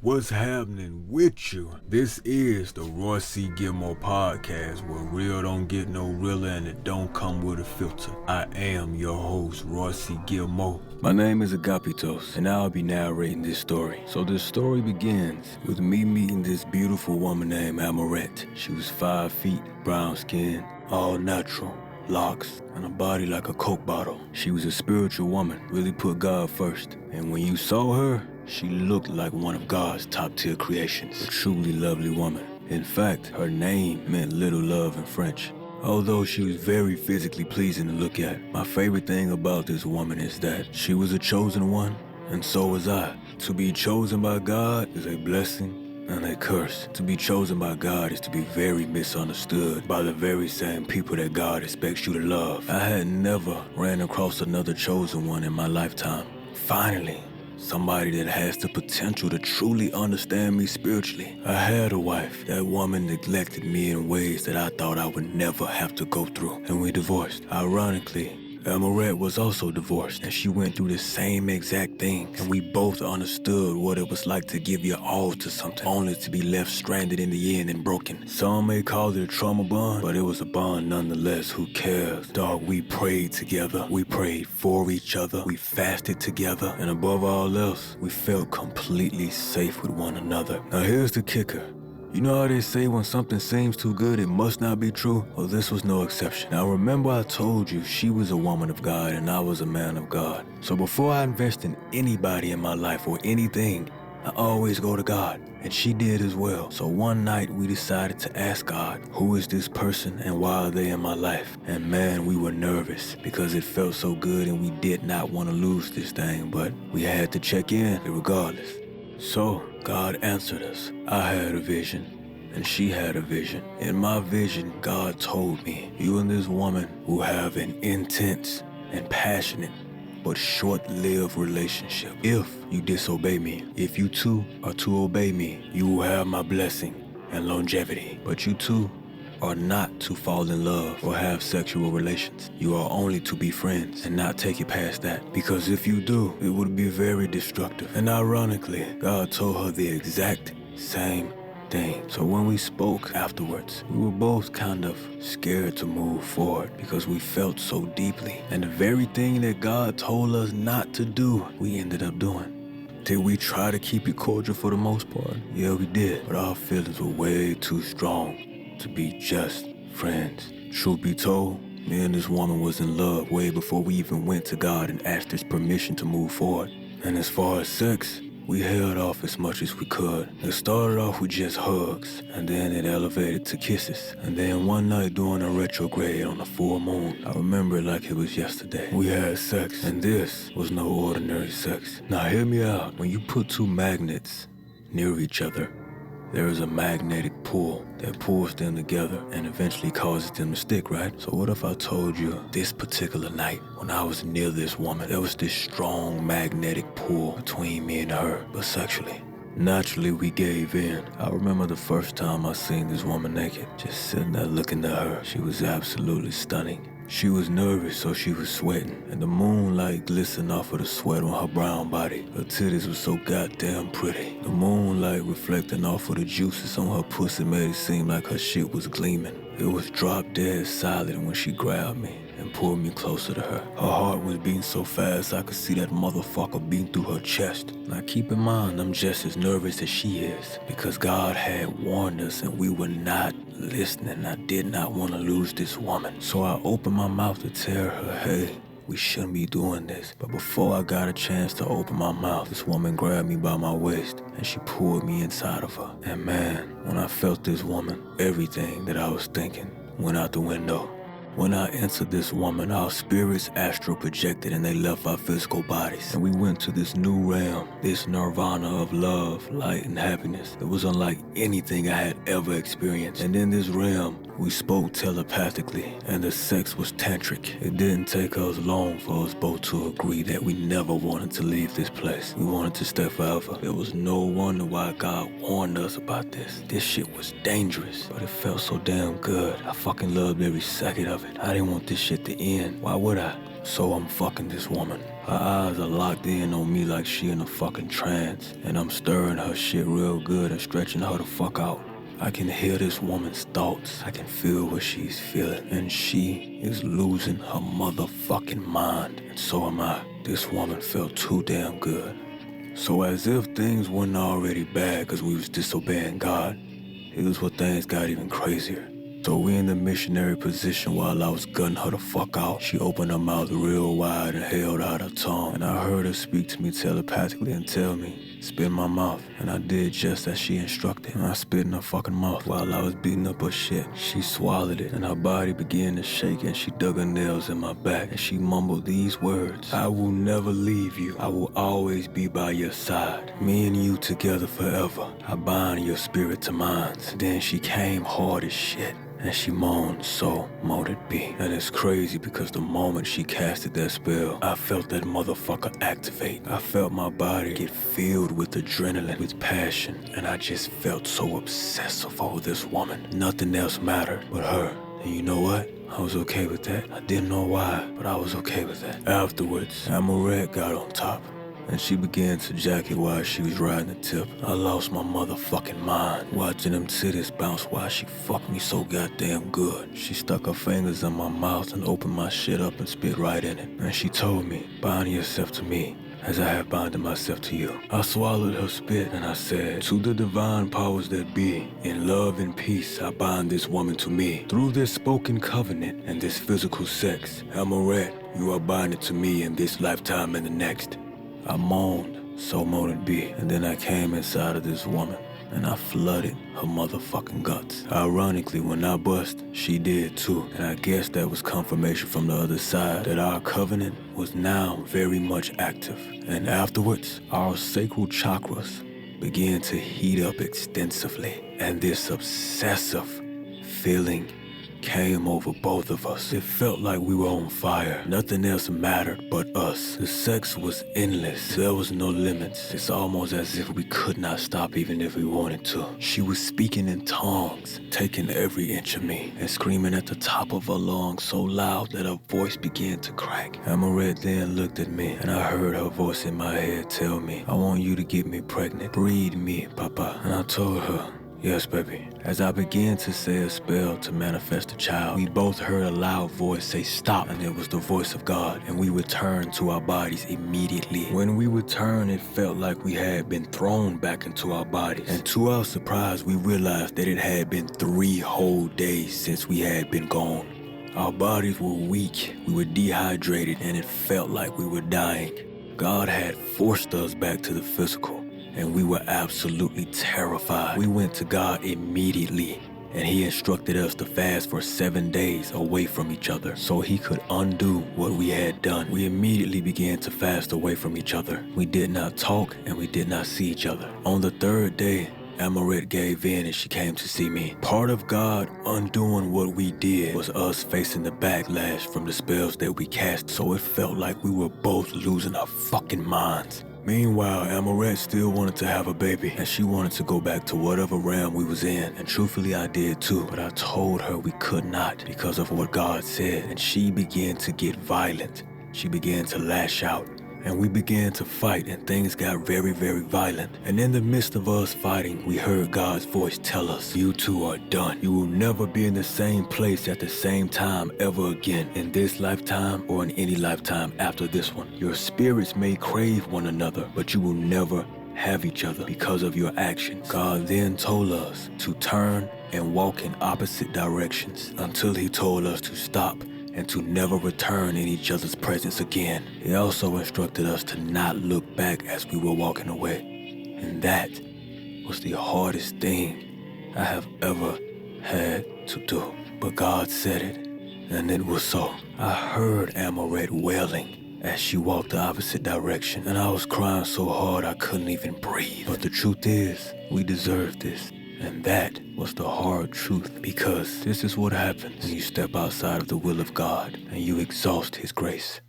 What's happening with you? This is the Roi C Gilmore podcast, where real don't get no realer and it don't come with a filter. I am your host, Roi C Gilmore. My name is Agapitos, and I'll be narrating this story. So this story begins with me meeting this beautiful woman named Ammorette. She was 5 feet, brown skin, all natural, locks, and a body like a Coke bottle. She was a spiritual woman, really put God first. And when you saw her, she looked like one of God's top-tier creations, a truly lovely woman. In fact, her name meant little love in French. Although she was very physically pleasing to look at, my favorite thing about this woman is that she was a chosen one, and so was I. To be chosen by God is a blessing and a curse. To be chosen by God is to be very misunderstood by the very same people that God expects you to love. I had never ran across another chosen one in my lifetime. Finally, somebody that has the potential to truly understand me spiritually. I had a wife. That woman neglected me in ways that I thought I would never have to go through, and we divorced. Ironically, Amaret was also divorced, and she went through the same exact thing, and we both understood what it was like to give your all to something, only to be left stranded in the end and broken. Some may call it a trauma bond, but it was a bond nonetheless. Who cares? Dog, we prayed together. We prayed for each other. We fasted together, and above all else, we felt completely safe with one another. Now here's the kicker. You know how they say when something seems too good, it must not be true? Well, this was no exception. Now remember I told you she was a woman of God and I was a man of God. So before I invest in anybody in my life or anything, I always go to God, and she did as well. So one night we decided to ask God, who is this person and why are they in my life? And man, we were nervous because it felt so good and we did not want to lose this thing, but we had to check in regardless. So, God answered us. I had a vision, and she had a vision. In my vision, God told me, you and this woman will have an intense and passionate but short-lived relationship. If you disobey me, if you too are to obey me, you will have my blessing and longevity. But you too are not to fall in love or have sexual relations. You are only to be friends and not take it past that. Because if you do, it would be very destructive. And ironically, God told her the exact same thing. So when we spoke afterwards, we were both kind of scared to move forward because we felt so deeply. And the very thing that God told us not to do, we ended up doing. Did we try to keep it cordial for the most part? Yeah, we did. But our feelings were way too strong to be just friends. Truth be told, me and this woman was in love way before we even went to God and asked his permission to move forward. And as far as sex, we held off as much as we could. It started off with just hugs, and then it elevated to kisses. And then one night during a retrograde on a full moon, I remember it like it was yesterday, we had sex, and this was no ordinary sex. Now hear me out. When you put two magnets near each other, there is a magnetic pull that pulls them together and eventually causes them to stick, right? So what if I told you this particular night when I was near this woman, there was this strong magnetic pull between me and her, but sexually? Naturally, we gave in. I remember the first time I seen this woman naked, just sitting there looking at her. She was absolutely stunning. She was nervous, so she was sweating, and the moonlight glistened off of the sweat on her brown body. Her titties were so goddamn pretty. The moonlight reflecting off of the juices on her pussy made it seem like her shit was gleaming. It was drop dead silent when she grabbed me and pulled me closer to her. Her heart was beating so fast I could see that motherfucker beating through her chest. Now keep in mind, I'm just as nervous as she is, because God had warned us and we were not listening. I did not want to lose this woman. So I opened my mouth to tell her, hey, we shouldn't be doing this. But before I got a chance to open my mouth, this woman grabbed me by my waist and she pulled me inside of her. And man, when I felt this woman, everything that I was thinking went out the window. When I entered this woman, our spirits astral projected and they left our physical bodies. And we went to this new realm, this nirvana of love, light, and happiness. It was unlike anything I had ever experienced. And in this realm, we spoke telepathically, and the sex was tantric. It didn't take us long for us both to agree that we never wanted to leave this place. We wanted to stay forever. It was no wonder why God warned us about this. This shit was dangerous, but it felt so damn good. I fucking loved every second of it. I didn't want this shit to end. Why would I? So I'm fucking this woman. Her eyes are locked in on me like she in a fucking trance, and I'm stirring her shit real good and stretching her the fuck out. I can hear this woman's thoughts. I can feel what she's feeling, and she is losing her motherfucking mind, and so am I. This woman felt too damn good. So as if things weren't already bad because we was disobeying God, here's where things got even crazier. So we in the missionary position while I was gunning her the fuck out. She opened her mouth real wide and held out her tongue, and I heard her speak to me telepathically and tell me, spit in my mouth. And I did just as she instructed, and I spit in her fucking mouth while I was beating up her shit. She swallowed it, and her body began to shake, and she dug her nails in my back, and she mumbled these words: I will never leave you. I will always be by your side. Me and you together forever. I bind your spirit to mine. Then she came hard as shit, and she moaned, so mote it be. And it's crazy because the moment she casted that spell, I felt that motherfucker activate. I felt my body get filled with adrenaline, with passion, and I just felt so obsessive over this woman. Nothing else mattered but her. And you know what? I was okay with that. I didn't know why, but I was okay with that. Afterwards, Ammorette got on top, and she began to jack it while she was riding the tip. I lost my motherfucking mind watching them titties bounce while she fucked me so goddamn good. She stuck her fingers in my mouth and opened my shit up and spit right in it. And she told me, bind yourself to me as I have binded myself to you. I swallowed her spit and I said, to the divine powers that be, in love and peace I bind this woman to me. Through this spoken covenant and this physical sex, Ammorette, you are binded to me in this lifetime and the next. I moaned, so mote it be, and then I came inside of this woman, and I flooded her motherfucking guts. Ironically, when I bust, she did too, and I guess that was confirmation from the other side that our covenant was now very much active. And afterwards, our sacral chakras began to heat up extensively, and this obsessive feeling came over both of us. It felt like we were on fire. Nothing else mattered but us. The sex was endless. There was no limits. It's almost as if we could not stop even if we wanted to. She was speaking in tongues, taking every inch of me, and screaming at the top of her lungs so loud that her voice began to crack. Ammorette then looked at me, and I heard her voice in my head tell me, I want you to get me pregnant. Breed me, Papa. And I told her, yes, baby. As I began to say a spell to manifest a child, we both heard a loud voice say stop, and it was the voice of God, and we returned to our bodies immediately. When we returned, it felt like we had been thrown back into our bodies, and to our surprise, we realized that it had been 3 whole days since we had been gone. Our bodies were weak, we were dehydrated, and it felt like we were dying. God had forced us back to the physical, and we were absolutely terrified. We went to God immediately, and He instructed us to fast for 7 days away from each other so He could undo what we had done. We immediately began to fast away from each other. We did not talk, and we did not see each other. On the 3rd day, Ammorette gave in and she came to see me. Part of God undoing what we did was us facing the backlash from the spells that we cast, so it felt like we were both losing our fucking minds. Meanwhile, Ammorette still wanted to have a baby, and she wanted to go back to whatever realm we was in, and truthfully I did too, but I told her we could not because of what God said, and she began to get violent. She began to lash out, and we began to fight, and things got very, very violent. And in the midst of us fighting, we heard God's voice tell us, you two are done. You will never be in the same place at the same time ever again, in this lifetime or in any lifetime after this one. Your spirits may crave one another, but you will never have each other because of your actions. God then told us to turn and walk in opposite directions until He told us to stop and to never return in each other's presence again. He also instructed us to not look back as we were walking away. And that was the hardest thing I have ever had to do. But God said it, and it was so. I heard Ammorette wailing as she walked the opposite direction, and I was crying so hard I couldn't even breathe. But the truth is, we deserved this. And that was the hard truth, because this is what happens when you step outside of the will of God and you exhaust His grace.